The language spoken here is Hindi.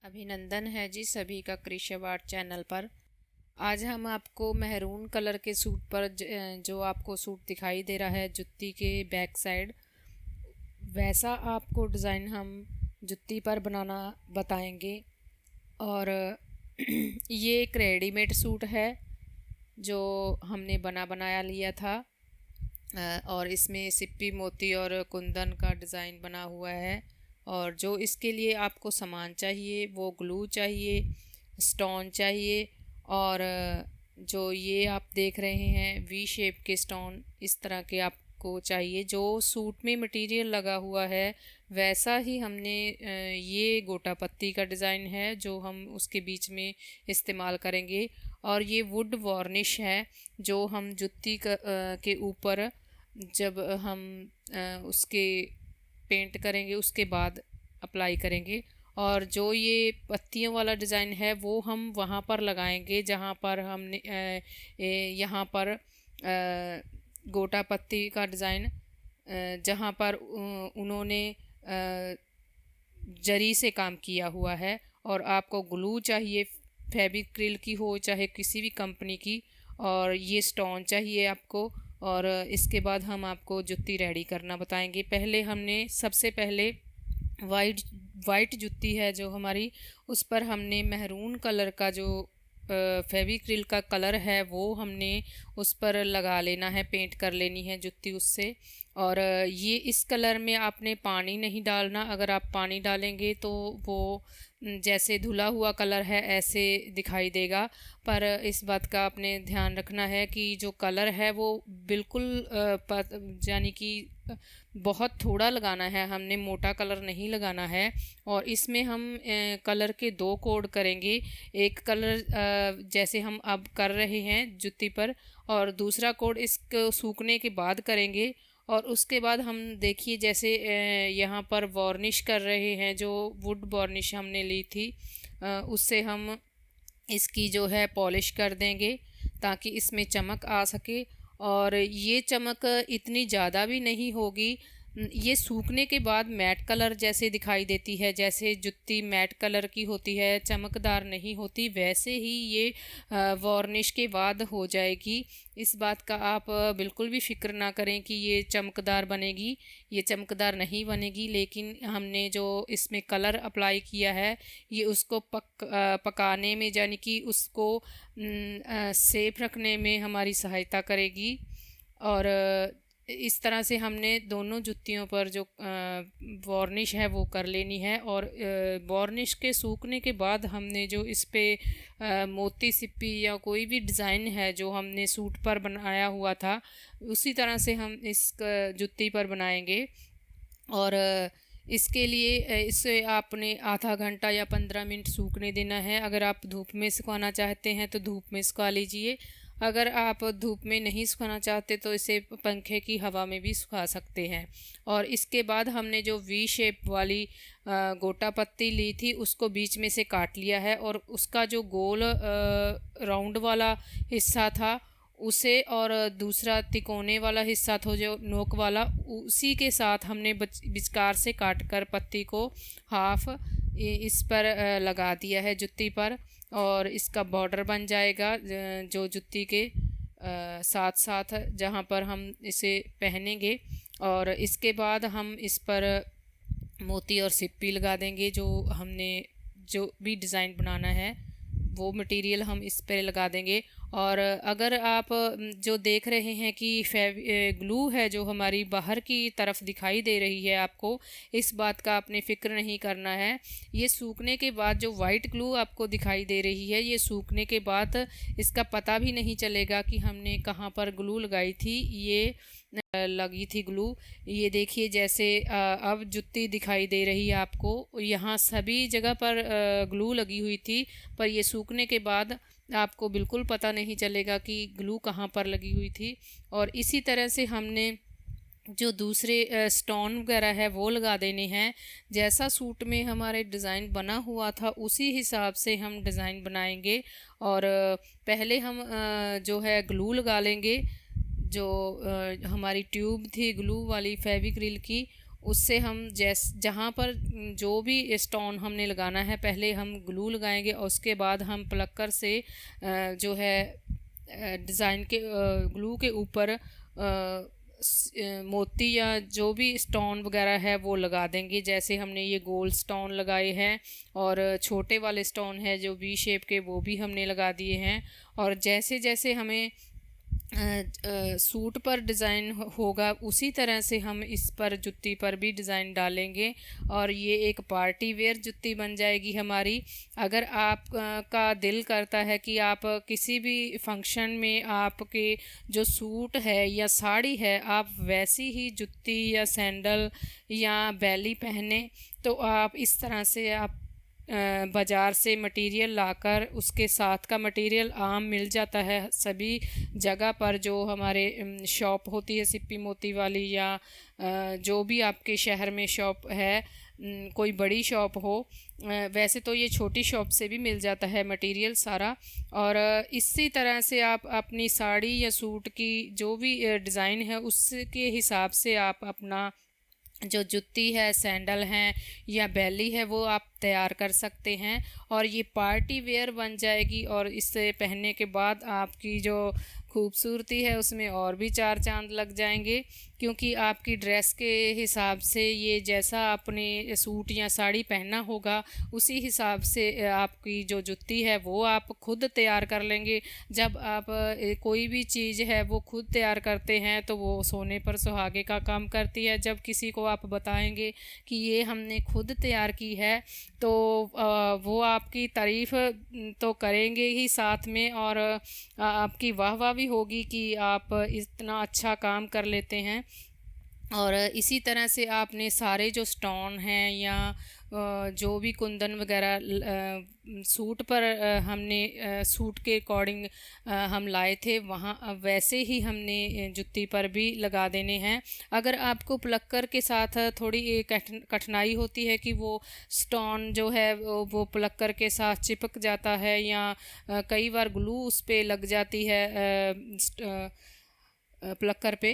अभिनंदन है जी सभी का कृषि आर्ट चैनल पर। आज हम आपको मेहरून कलर के सूट पर जो आपको सूट दिखाई दे रहा है जुत्ती के बैक साइड, वैसा आपको डिज़ाइन हम जुत्ती पर बनाना बताएंगे। और ये एक रेडीमेड सूट है जो हमने बना बनाया लिया था। और इसमें सिप्पी मोती और कुंदन का डिज़ाइन बना हुआ है। और जो इसके लिए आपको सामान चाहिए वो ग्लू चाहिए, स्टोन चाहिए, और जो ये आप देख रहे हैं वी शेप के स्टोन इस तरह के आपको चाहिए। जो सूट में मटेरियल लगा हुआ है वैसा ही हमने ये गोटा पत्ती का डिज़ाइन है जो हम उसके बीच में इस्तेमाल करेंगे। और ये वुड वार्निश है जो हम जुत्ती के ऊपर जब हम उसके पेंट करेंगे उसके बाद अप्लाई करेंगे। और जो ये पत्तियों वाला डिज़ाइन है वो हम वहाँ पर लगाएंगे जहाँ पर हमने यहाँ पर गोटा पत्ती का डिज़ाइन जहाँ पर उन्होंने जरी से काम किया हुआ है। और आपको ग्लू चाहिए, फेविक्रिल की हो चाहे किसी भी कंपनी की, और ये स्टोन चाहिए आपको। और इसके बाद हम आपको जुत्ती रेडी करना बताएंगे। पहले हमने सबसे पहले वाइट जुत्ती है जो हमारी, उस पर हमने मेहरून कलर का जो फेविक्रिल का कलर है वो हमने उस पर लगा लेना है, पेंट कर लेनी है जुत्ती उससे। और ये इस कलर में आपने पानी नहीं डालना। अगर आप पानी डालेंगे तो वो जैसे धुला हुआ कलर है ऐसे दिखाई देगा। पर इस बात का आपने ध्यान रखना है कि जो कलर है वो बिल्कुल यानी कि बहुत थोड़ा लगाना है, हमने मोटा कलर नहीं लगाना है। और इसमें हम कलर के दो कोड करेंगे। एक कलर जैसे हम अब कर रहे हैं जुत्ती पर, और दूसरा कोड इसको सूखने के बाद करेंगे। और उसके बाद हम देखिए जैसे यहाँ पर वार्निश कर रहे हैं, जो वुड वार्निश हमने ली थी उससे हम इसकी जो है पॉलिश कर देंगे ताकि इसमें चमक आ सके। और ये चमक इतनी ज़्यादा भी नहीं होगी, ये सूखने के बाद मैट कलर जैसे दिखाई देती है। जैसे जुत्ती मैट कलर की होती है, चमकदार नहीं होती, वैसे ही ये वार्निश के बाद हो जाएगी। इस बात का आप बिल्कुल भी फिक्र ना करें कि ये चमकदार बनेगी, ये चमकदार नहीं बनेगी। लेकिन हमने जो इसमें कलर अप्लाई किया है ये उसको पकाने में यानी कि उसको सेफ रखने में हमारी सहायता करेगी। और इस तरह से हमने दोनों जुत्तियों पर जो वार्निश है वो कर लेनी है। और वार्निश के सूखने के बाद हमने जो इस पे मोती सिप्पी या कोई भी डिज़ाइन है जो हमने सूट पर बनाया हुआ था उसी तरह से हम इस जुत्ती पर बनाएंगे। और इसके लिए इसे आपने आधा घंटा या 15 मिनट सूखने देना है। अगर आप धूप में सुखाना चाहते हैं तो धूप में सुखा लीजिए। अगर आप धूप में नहीं सुखाना चाहते तो इसे पंखे की हवा में भी सुखा सकते हैं। और इसके बाद हमने जो वी शेप वाली गोटा पत्ती ली थी उसको बीच में से काट लिया है। और उसका जो गोल राउंड वाला हिस्सा था उसे, और दूसरा तिकोने वाला हिस्सा था जो नोक वाला, उसी के साथ हमने विचकार से काट कर पत्ती को हाफ इस पर लगा दिया है जुत्ती पर। और इसका बॉर्डर बन जाएगा जो जुत्ती के साथ साथ जहाँ पर हम इसे पहनेंगे। और इसके बाद हम इस पर मोती और सिप्पी लगा देंगे। जो हमने जो भी डिज़ाइन बनाना है वो मटेरियल हम इस पर लगा देंगे। और अगर आप जो देख रहे हैं कि ग्लू है जो हमारी बाहर की तरफ दिखाई दे रही है, आपको इस बात का आपने फ़िक्र नहीं करना है। ये सूखने के बाद जो वाइट ग्लू आपको दिखाई दे रही है ये सूखने के बाद इसका पता भी नहीं चलेगा कि हमने कहाँ पर ग्लू लगाई थी। ये लगी थी ग्लू, ये देखिए जैसे अब जुत्ती दिखाई दे रही है आपको, यहाँ सभी जगह पर ग्लू लगी हुई थी। पर ये सूखने के बाद आपको बिल्कुल पता नहीं चलेगा कि ग्लू कहाँ पर लगी हुई थी। और इसी तरह से हमने जो दूसरे स्टोन वगैरह है वो लगा देने हैं। जैसा सूट में हमारे डिज़ाइन बना हुआ था उसी हिसाब से हम डिज़ाइन बनाएंगे। और पहले हम जो है ग्लू लगा लेंगे। जो हमारी ट्यूब थी ग्लू वाली फेविक्रिल की उससे हम जहाँ पर जो भी स्टोन हमने लगाना है पहले हम ग्लू लगाएंगे और उसके बाद हम प्लक्कर से जो है डिज़ाइन के ग्लू के ऊपर मोती या जो भी स्टोन वगैरह है वो लगा देंगे। जैसे हमने ये गोल्ड स्टोन लगाए हैं और छोटे वाले स्टोन है जो वी शेप के वो भी हमने लगा दिए हैं। और जैसे जैसे हमें सूट पर डिज़ाइन होगा उसी तरह से हम इस पर जुत्ती पर भी डिज़ाइन डालेंगे और ये एक पार्टी वेयर जुत्ती बन जाएगी हमारी। अगर आप का दिल करता है कि आप किसी भी फंक्शन में आपके जो सूट है या साड़ी है आप वैसी ही जुत्ती या सैंडल या बैली पहने, तो आप इस तरह से आप बाज़ार से मटेरियल लाकर उसके साथ का मटेरियल आम मिल जाता है सभी जगह पर। जो हमारे शॉप होती है सिप्पी मोती वाली या जो भी आपके शहर में शॉप है, कोई बड़ी शॉप हो, वैसे तो ये छोटी शॉप से भी मिल जाता है मटेरियल सारा। और इसी तरह से आप अपनी साड़ी या सूट की जो भी डिज़ाइन है उसके हिसाब से आप अपना जो जुत्ती है, सैंडल हैं या बैली है वो आप तैयार कर सकते हैं और ये पार्टी वेयर बन जाएगी। और इसे पहनने के बाद आपकी जो खूबसूरती है उसमें और भी चार चांद लग जाएंगे, क्योंकि आपकी ड्रेस के हिसाब से ये जैसा आपने सूट या साड़ी पहनना होगा उसी हिसाब से आपकी जो जुत्ती है वो आप खुद तैयार कर लेंगे। जब आप कोई भी चीज़ है वो खुद तैयार करते हैं तो वो सोने पर सुहागे का काम करती है। जब किसी को आप बताएंगे कि ये हमने खुद तैयार की है तो वो आपकी तारीफ़ तो करेंगे ही साथ में और आपकी वाह वाह भी होगी कि आप इतना अच्छा काम कर लेते हैं। और इसी तरह से आपने सारे जो स्टोन हैं या जो भी कुंदन वगैरह सूट पर हमने सूट के अकॉर्डिंग हम लाए थे वहाँ वैसे ही हमने जुत्ती पर भी लगा देने हैं। अगर आपको प्लक्कर के साथ थोड़ी कठिनाई होती है कि वो स्टोन जो है वो प्लक्कर के साथ चिपक जाता है या कई बार ग्लू उस पर लग जाती है प्लक्कर पे,